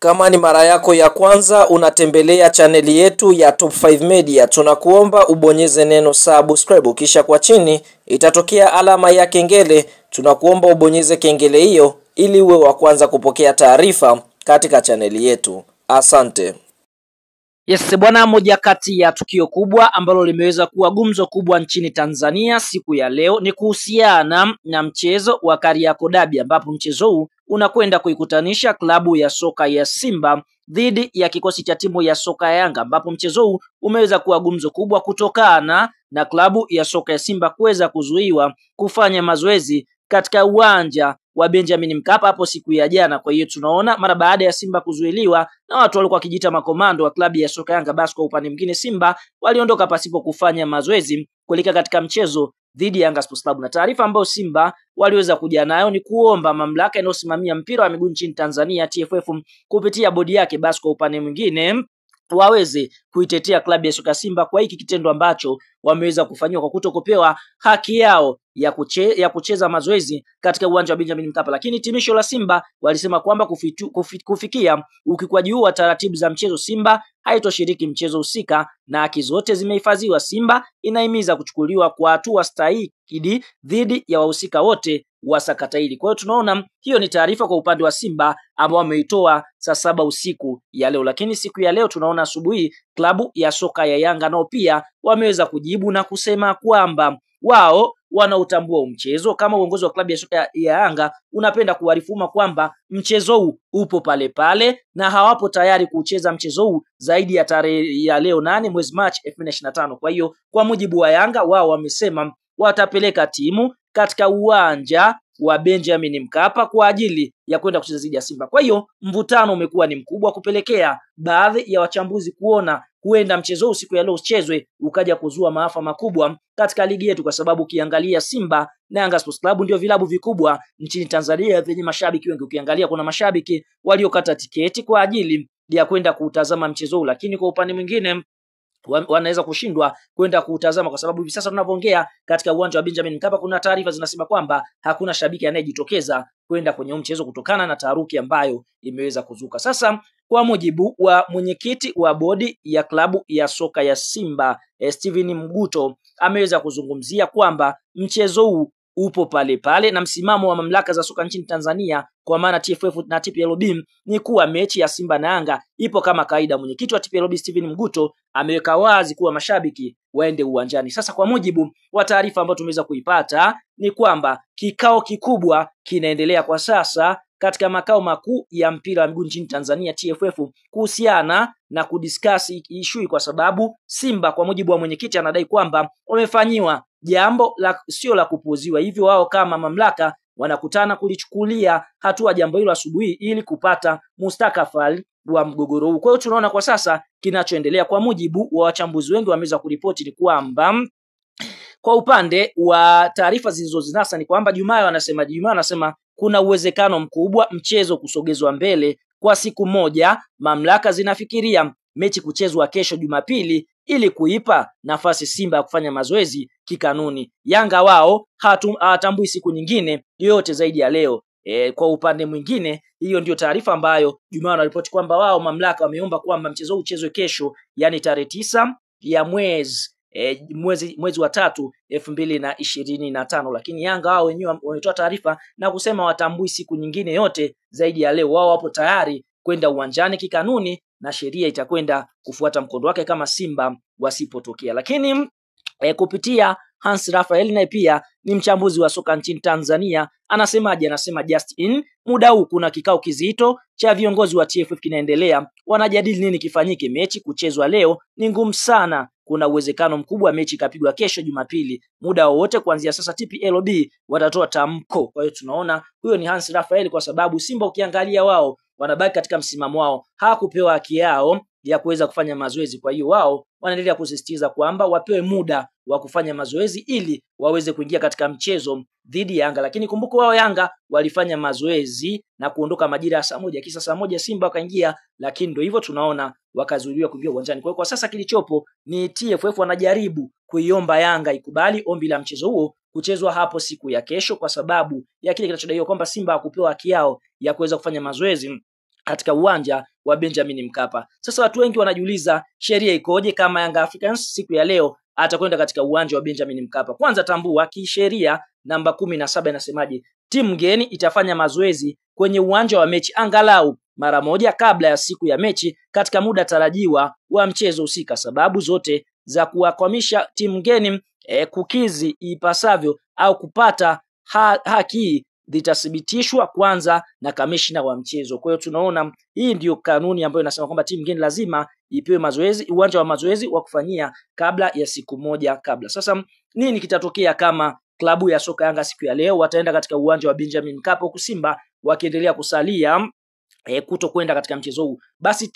Kama ni mara yako ya kwanza unatembelea chaneli yetu ya Top 5 Media, tunakuomba ubonyeze neno subscribe, kisha kwa chini itatokea alama ya kengele. Tunakuomba ubonyeze kengele hiyo ili uwe wa kwanza kupokea taarifa katika chaneli yetu. Asante. Yes bwana, moja kati ya tukio kubwa ambalo limeweza kuwa gumzo kubwa nchini Tanzania siku ya leo ni kuhusiana na mchezo wa Kariakoo Derby, ambapo mchezo huu unakwenda kuikutanisha klabu ya soka ya Simba dhidi ya kikosi cha timu ya soka ya Yanga, ambapo mchezo huu umeweza kuwa gumzo kubwa kutokana na klabu ya soka ya Simba kuweza kuzuiwa kufanya mazoezi katika uwanja wa Benjamin Mkapa hapo siku ya jana. Kwa hiyo tunaona mara baada ya Simba kuzuiliwa na watu walikuwa wakijiita makomando wa klabu ya soka Yanga, basi kwa upande mwingine Simba waliondoka pasipo kufanya mazoezi kuelekea katika mchezo dhidi ya Yanga Sports Club. Na taarifa ambayo Simba waliweza kuja nayo ni kuomba mamlaka inayosimamia mpira wa miguu nchini Tanzania TFF kupitia bodi yake, basi kwa upande mwingine waweze kuitetea klabu ya soka Simba kwa hiki kitendo ambacho wameweza kufanywa kwa kutokupewa haki yao ya kucheza mazoezi katika uwanja wa Benjamin Mkapa. Lakini timisho la Simba walisema kwamba kufikia ukiukwaji huu wa taratibu za mchezo, Simba haitoshiriki mchezo husika na haki zote zimehifadhiwa. Simba inahimiza kuchukuliwa kwa hatua stahiki dhidi ya wahusika wote wa sakata hili. Kwa hiyo tunaona hiyo ni taarifa kwa upande wa Simba ambao wameitoa saa 7 usiku ya leo. Lakini siku ya leo tunaona asubuhi klabu ya soka ya Yanga nao pia wameweza kujibu na kusema kwamba wao wanautambua mchezo. Kama uongozi wa klabu ya soka ya Yanga unapenda kuarifu kwamba mchezo huu upo pale pale na hawapo tayari kucheza mchezo huu zaidi ya tarehe ya leo 8 mwezi Machi 2025. Kwa hiyo kwa mujibu wa Yanga, wao wamesema watapeleka timu katika uwanja wa Benjamin Mkapa kwa ajili ya kwenda kucheza dhidi ya Simba. Kwa hiyo mvutano umekuwa ni mkubwa kupelekea baadhi ya wachambuzi kuona huenda mchezo huu siku ya leo uchezwe ukaja kuzua maafa makubwa katika ligi yetu, kwa sababu ukiangalia Simba na Yanga Sports Club ndio vilabu vikubwa nchini Tanzania vyenye mashabiki wengi. Ukiangalia kuna mashabiki waliokata tiketi kwa ajili ya kwenda kutazama mchezo huu, lakini kwa upande mwingine wanaweza kushindwa kwenda kutazama kwa sababu hivi sasa tunavyoongea katika uwanja wa Benjamin Mkapa kuna taarifa zinasema kwamba hakuna shabiki anayejitokeza kwenda kwenye mchezo kutokana na taharuki ambayo imeweza kuzuka. Sasa kwa mujibu wa mwenyekiti wa bodi ya klabu ya soka ya Simba Steven Mguto ameweza kuzungumzia kwamba mchezo huu upo pale pale na msimamo wa mamlaka za soka nchini Tanzania kwa maana TFF na TPLB ni kuwa mechi ya Simba na Yanga ipo kama kaida. Mwenyekiti wa TPLB Steven Mguto ameweka wazi kuwa mashabiki waende uwanjani. Sasa kwa mujibu wa taarifa ambayo tumeweza kuipata ni kwamba kikao kikubwa kinaendelea kwa sasa katika makao makuu ya mpira wa miguu nchini Tanzania TFF kuhusiana na kudiscuss issue, kwa sababu Simba kwa mujibu wa mwenyekiti anadai kwamba wamefanyiwa jambo sio la kupuuziwa, hivyo wao kama mamlaka wanakutana kulichukulia hatua jambo hilo asubuhi ili kupata mustakabali wa mgogoro huu. Kwa hiyo tunaona kwa sasa kinachoendelea, kwa mujibu wa wachambuzi wengi wameweza kuripoti, ni kwamba kwa upande wa taarifa zilizozinasa ni kwamba Jumaa anasema kuna uwezekano mkubwa mchezo kusogezwa mbele kwa siku moja. Mamlaka zinafikiria mechi kuchezwa kesho Jumapili ili kuipa nafasi Simba ya kufanya mazoezi kikanuni. Yanga wao hawatambui siku nyingine yoyote zaidi ya leo. Kwa upande mwingine hiyo ndio taarifa ambayo Jumaa wanaripoti kwamba wao mamlaka wameomba kwamba mchezo huu uchezwe kesho, yani tarehe 9 ya mwezi wa 3 2025. Lakini Yanga wao wenyewe wametoa taarifa na kusema watambui siku nyingine yote zaidi ya leo. Wao wapo tayari kwenda uwanjani kikanuni na sheria itakwenda kufuata mkondo wake kama Simba wasipotokea. Lakini kupitia Hans Raphael naye pia ni mchambuzi wa soka nchini Tanzania, anasemaje? Anasema just in muda huu kuna kikao kizito cha viongozi wa TFF kinaendelea, wanajadili nini kifanyike. Mechi kuchezwa leo ni ngumu sana, kuna uwezekano mkubwa mechi ikapigwa kesho Jumapili. Muda wowote kuanzia sasa TPLB watatoa tamko. Kwa hiyo tunaona huyo ni Hans Raphael, kwa sababu Simba ukiangalia wao wanabaki katika msimamo wao, hawakupewa haki yao ya kuweza kufanya mazoezi. Kwa hiyo wao wanaendelea kusisitiza kwamba wapewe muda wa kufanya mazoezi ili waweze kuingia katika mchezo dhidi ya Yanga. Lakini kumbuka wao Yanga walifanya mazoezi na kuondoka majira ya saa 1, kisa saa 1 Simba wakaingia, lakini ndio hivyo tunaona wakazuiliwa kuingia uwanjani. Kwa hiyo kwa sasa kilichopo ni TFF wanajaribu kuiomba Yanga ikubali ombi la mchezo huo kuchezwa hapo siku ya kesho, kwa sababu ya kile kinachodaiwa kwamba Simba hakupewa haki yao ya kuweza kufanya mazoezi katika uwanja wa Benjamin Mkapa. Sasa watu wengi wanajiuliza sheria ikoje kama Young Africans siku ya leo atakwenda katika uwanja wa Benjamin Mkapa. Kwanza tambua kisheria namba 17 inasemaje? Timu ngeni itafanya mazoezi kwenye uwanja wa mechi angalau mara moja kabla ya siku ya mechi katika muda tarajiwa wa mchezo husika. Sababu zote za kuwakwamisha timu ngeni kukizi ipasavyo au kupata haki zitathibitishwa kwanza na kamishna wa mchezo. Kwa hiyo tunaona hii ndiyo kanuni ambayo inasema kwamba timu ngeni lazima ipewe mazoezi, uwanja wa mazoezi wa kufanyia kabla ya siku moja kabla. Sasa nini kitatokea kama klabu ya soka Yanga siku ya leo wataenda katika uwanja wa Benjamin Mkapa, huku Simba wakiendelea kusalia kuto kwenda katika mchezo huu? Basi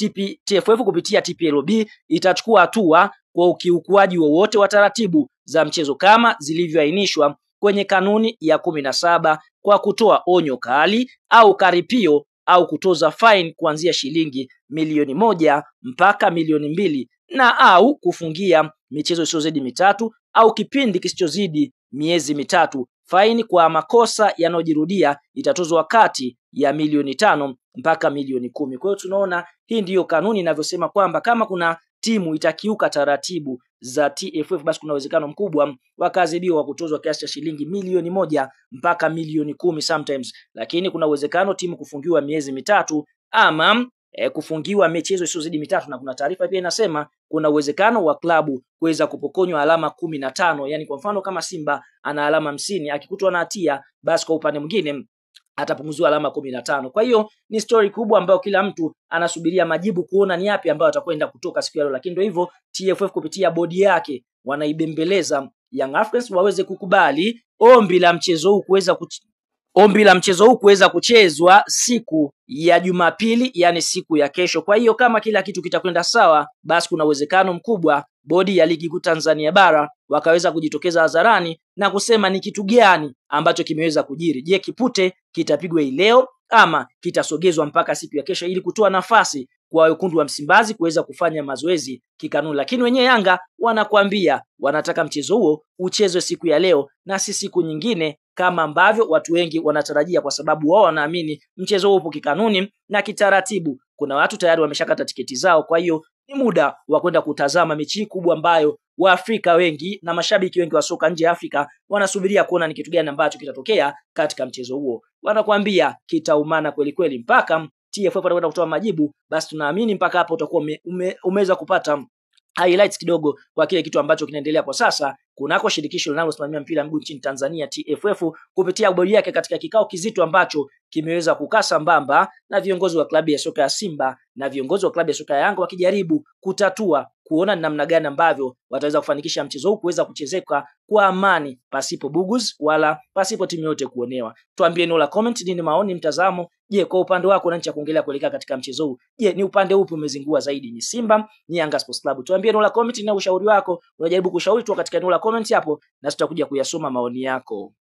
TFF kupitia TPLB itachukua hatua kwa ukiukwaji wowote wa taratibu za mchezo kama zilivyoainishwa kwenye kanuni ya 17 kwa kutoa onyo kali au karipio au kutoza fine kuanzia shilingi milioni 1 mpaka milioni 2 na au kufungia michezo isiyozidi mitatu au kipindi kisichozidi miezi mitatu. Faini kwa makosa yanayojirudia itatozwa kati ya milioni 5 mpaka milioni 10. Kwa hiyo tunaona hii ndiyo kanuni inavyosema kwamba kama kuna timu itakiuka taratibu za TFF, basi kuna uwezekano mkubwa wakaadhibiwa kwa kutozwa kiasi cha shilingi milioni 1 mpaka milioni 10 sometimes. Lakini kuna uwezekano timu kufungiwa miezi mitatu ama kufungiwa michezo isiyozidi mitatu, na kuna taarifa pia inasema kuna uwezekano wa klabu kuweza kupokonywa alama 15. Yani kwa mfano kama Simba ana alama 50, akikutwa na hatia basi kwa upande mwingine atapunguziwa alama 15. Kwa hiyo ni story kubwa ambayo kila mtu anasubiria majibu kuona ni yapi ambayo atakwenda kutoka siku ya leo. Lakini ndio hivyo, TFF kupitia bodi yake wanaibembeleza Young Africans waweze kukubali ombi la mchezo huu kuweza kuchezwa siku ya Jumapili, yani siku ya kesho. Kwa hiyo kama kila kitu kitakwenda sawa, basi kuna uwezekano mkubwa bodi ya ligi kuu Tanzania bara wakaweza kujitokeza hadharani na kusema ni kitu gani ambacho kimeweza kujiri. Je, kipute kitapigwa leo ama kitasogezwa mpaka siku ya kesho ili kutoa nafasi kwa wekundu wa Msimbazi kuweza kufanya mazoezi kikanuni? Lakini wenyewe Yanga wanakuambia wanataka mchezo huo uchezwe siku ya leo na si siku nyingine kama ambavyo watu wengi wanatarajia, kwa sababu wao wanaamini mchezo huo upo kikanuni na kitaratibu. Kuna watu tayari wameshakata tiketi zao, kwa hiyo ni muda wa kwenda kutazama mechi kubwa ambayo Waafrika wengi na mashabiki wengi wa soka nje ya Afrika wanasubiria kuona ni kitu gani ambacho kitatokea katika mchezo huo. Wanakuambia kitaumana kweli kweli mpaka TFF watakwenda kutoa majibu. Basi tunaamini mpaka hapo utakuwa umeweza kupata highlights kidogo kwa kile kitu ambacho kinaendelea kwa sasa kunako shirikisho linalosimamia mpira wa miguu nchini Tanzania TFF kupitia bodi yake katika kikao kizito ambacho kimeweza kukaa sambamba na viongozi wa klabu ya soka ya Simba na viongozi wa klabu ya soka ya Yanga wakijaribu kutatua kuona namna gani ambavyo wataweza kufanikisha mchezo huu kuweza kuchezeka kwa amani pasipo buguz wala pasipo timu yote kuonewa. Tuambie eneo la comment nini maoni, mtazamo. Je, kwa upande wako una nchi ya kuongelea kuelekea katika mchezo huu? Je, ni upande upi umezingua zaidi, ni Simba ni Yanga Sports Club? Tuambie eneo la comment na ushauri wako. Unajaribu kushauri tu katika eneo la comment hapo na tutakuja kuyasoma maoni yako.